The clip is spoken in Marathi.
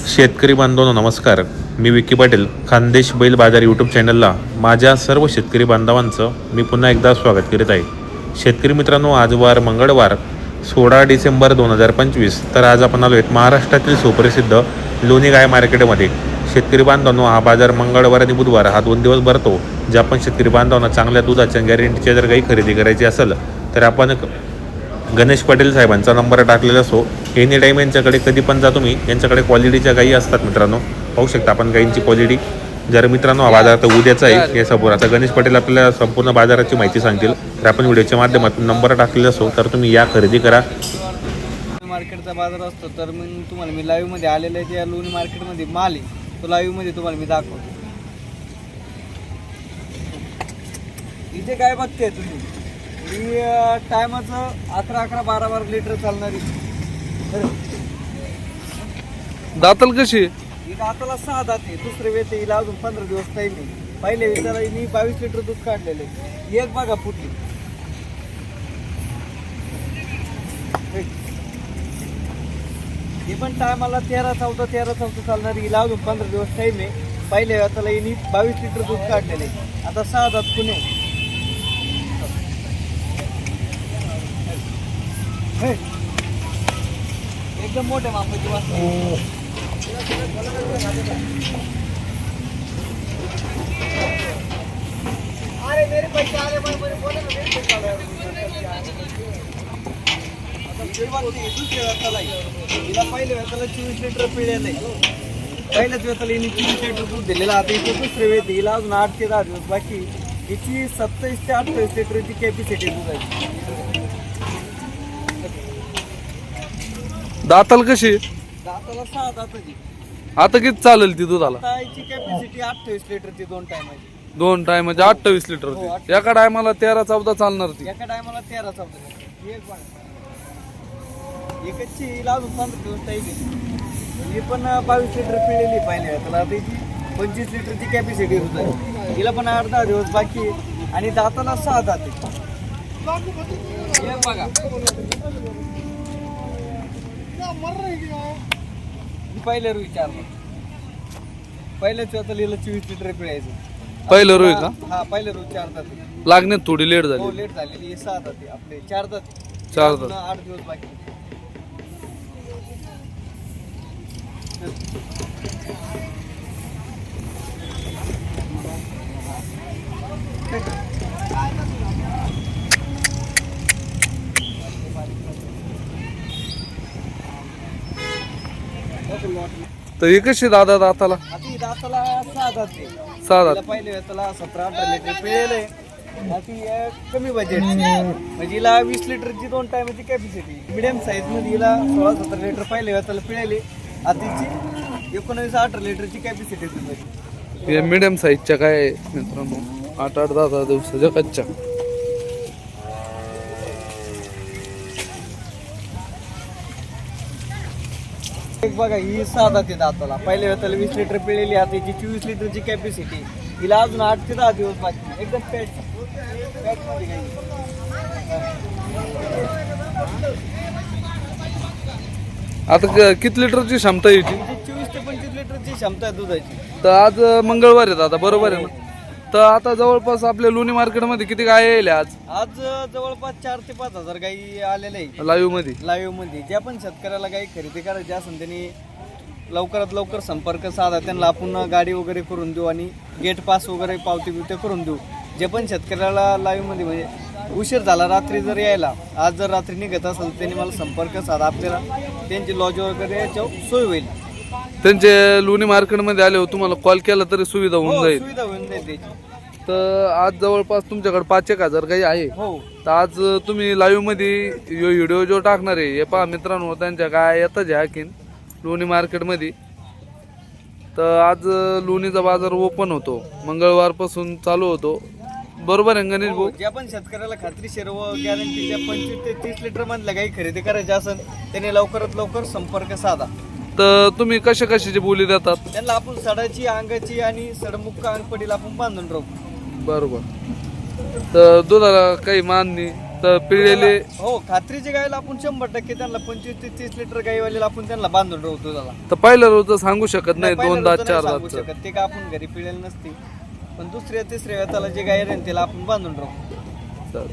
शेतकरी बांधवांनो नमस्कार. मी विकी पाटील, खानदेश बैल बाजार यूट्यूब चॅनलला माझ्या सर्व शेतकरी बांधवांचं मी पुन्हा एकदा स्वागत करीत आहे. शेतकरी मित्रांनो, आज वार मंगळवार 16 डिसेंबर 2025. तर आज आपण आलो आहेत महाराष्ट्रातील सुप्रसिद्ध लोणी गाय मार्केटमध्ये. शेतकरी बांधवांनो, हा बाजार मंगळवार आणि बुधवार हा 2 दिवस भरतो. जे आपण शेतकरी बांधवांना चांगल्या दुधाच्या गॅरंटीच्या जर गाई खरेदी करायची असेल तर आपण गणेश पाटील साहेबांचा नंबर टाकलेला असो. एनी टाईम यांच्याकडे कधी पण जा तुम्ही, यांच्याकडे क्वालिटीच्या गायी असतात. मित्रांनो पाहू शकता आपण गायींची क्वालिटी. जर मित्रांनो हा बाजार तर उद्याचा आहे या समोर. आता गणेश पाटील आपल्याला संपूर्ण बाजाराची माहिती सांगतील. तर आपण व्हिडिओच्या माध्यमातून नंबर टाकलेला असो तर तुम्ही या खरेदी करा. मार्केटचा बाजार असतो तर मग तुम्हाला मी लाईव्हमध्ये आलेलं आहे. त्या लोणी मार्केटमध्ये माल आहे तो लाईव्हमध्ये तुम्हाला मी दाखवतो. इथे काय बघते तुम्ही, ही टायमाचं 11-12 लिटर चालणारी. दातल कशी? ही दाताला 6 दात आहे. दुसरे वेते हिला अजून 15 दिवस टाईम आहे. पहिले वेताला हिने 22 लिटर दूध काढलेले. एक बघा फुटली. ही पण टायमाला 13-14 चालणारी. हिला अजून 15 दिवस टाईम आहे. पहिल्या वेताला हिने 22 लिटर दूध काढलेले. आता 6 दात पुणे. एकदम मोठ्या मापाची वासरं. अरे मेरे पैसे आले बोले ना, मेरे पैसे आले. दुसऱ्या वेताला हिला पहिल्या वेताला 24 लिटर पिळलेलं आहे. पहिल्याच वेताला हिने 24 लिटर दूध दिलेलं. आता इथे दुसरे वेत हिला अजून 8 ते 10 दिवस बाकी. हिची 27 ते 28 लिटरची कॅपॅसिटी दुधाची. दातल कशी? दाताला 6 दाताची. आता किती चालेल ती दुधाला? आता हिची कॅपॅसिटी 28 लिटरची 2 टायमाची. 2 टायमाची 28 लिटर हो, होती. एका टायमाला 13-14 चालणार ती. एका टायमाला 13-14. एक पण एकची हिला अजून 15 दिवस टाईम आहे. ही पण 22 लिटर पिळलेली पाहिजे. त्याला आता हिची 25 लिटरची कॅपॅसिटी होत आहे. हिला पण 8-10 दिवस बाकी आहे. आणि दाताला 6 दात आहे. हे बघा, पहिल्या रुई 4 दात. पहिल्याच वेळेला हिला 24 लिटर पिळायचं. पहिलं रुई का? हा, पहिल्या रुई 4 दात आहे. लागण्यात थोडी लेट हो, झाली. लेट झालेली. हे 6 दात आहे. आपले 4 दात. 4 दात. 8 दिवस बाकी. तर ही कशी दादा दाताला? आता ही दाताला 6 दात आहे. 6 दात. हिला पहिले वेताला 17-18 लिटर पिळेल आहे. ती कमी बजेट म्हणजे हिला 20 लिटरची 2 टायमाची कॅपॅसिटी. मिडियम साईज मध्ये हिला 16-17 लिटर पहिले वेताला पिळेली. आता तिची 19-18 लिटरची कॅपॅसिटी तुझी. हे मिडियम साईजच्या काय मित्रांनो, 8-10 दिवसाच्या कच्च्या. एक बघा, ही 6 दात आहे दाताला. पहिल्या वेताला 20 लिटर पिळेली. आता हिची 24 लिटरची कॅपॅसिटी. हिला अजून 8 ते 10 दिवस बाकी. एकदम पॅट मध्ये काही. आता किती लिटरची क्षमता आहे हिची? 24 ते 25 लिटरची क्षमता आहे दुधाची. तर आज मंगळवार आहे दादा, बरोबर आहे ना? तर आता जवळपास आपल्या लोणी मार्केटमध्ये किती गाय येईल आज आज जवळपास 4 ते 5 हजार गाई आलेल्या आहे लाईव्ह मध्ये? लाईव्ह मध्ये. ज्या पण शेतकऱ्याला गाई खरेदी करायची असेल त्यांनी लवकरात लवकर संपर्क साधा. त्यांना आपण गाडी वगैरे करून देऊ आणि गेट पास वगैरे पावती बिवते करून देऊ. जे पण शेतकऱ्याला लाईव्ह मध्ये म्हणजे उशीर झाला रात्री जर यायला, आज जर रात्री निघत असेल त्यांनी मला संपर्क साधा. आपल्याला त्यांची लॉज वगैरे याच्यावर सोय होईल. त्यांचे लोणी मार्केटमध्ये आले तुम्हाला कॉल केला तरी सुविधा होऊन हो, जाईल. सुविधा होऊन जाईल त्याची. तर आज जवळपास तुमच्याकडे 5-1 हजार गाई आहे. हो, तर आज तुम्ही लाईव्ह मध्ये व्हिडिओ जो टाकणार आहे हे पहा मित्रांनो, त्यांच्या गाय येतात ह्याकीन लोणी मार्केटमध्ये. तर आज लोणीचा बाजार ओपन होतो, मंगळवारपासून चालू होतो, बरोबर आहे गणेश भाऊ? ज्या पण शेतकऱ्याला खात्रीशीर व गॅरंटीच्या 25 ते 30 लिटर मधल्या गाई खरेदी करायची असेल त्यांनी लवकरात लवकर संपर्क साधा. तर तुम्ही कशा कशाची बोली देतात? त्यांना आपण सडाची, अंगाची आणि सडमुक्का अंगपडीला आपण बांधून राहू. बरोबर. तर दुधाला काही मान नाही? तर पिळलेले हो खात्रीची गायला आपण 100% त्यांना 25 ते 30 लिटर गाईवाल्याला आपण त्यांना बांधून ठेवतो त्याला. तर पहिल्या रोज सांगू शकत नाही पहिल्या 2 दात रोजचं 4 नाही सांगू दात. शकत ते का आपण घरी पिळेल नसते, पण दुसऱ्या तिसऱ्या वेळेला जे गाय राहील त्याला आपण बांधून ठेवतो. तर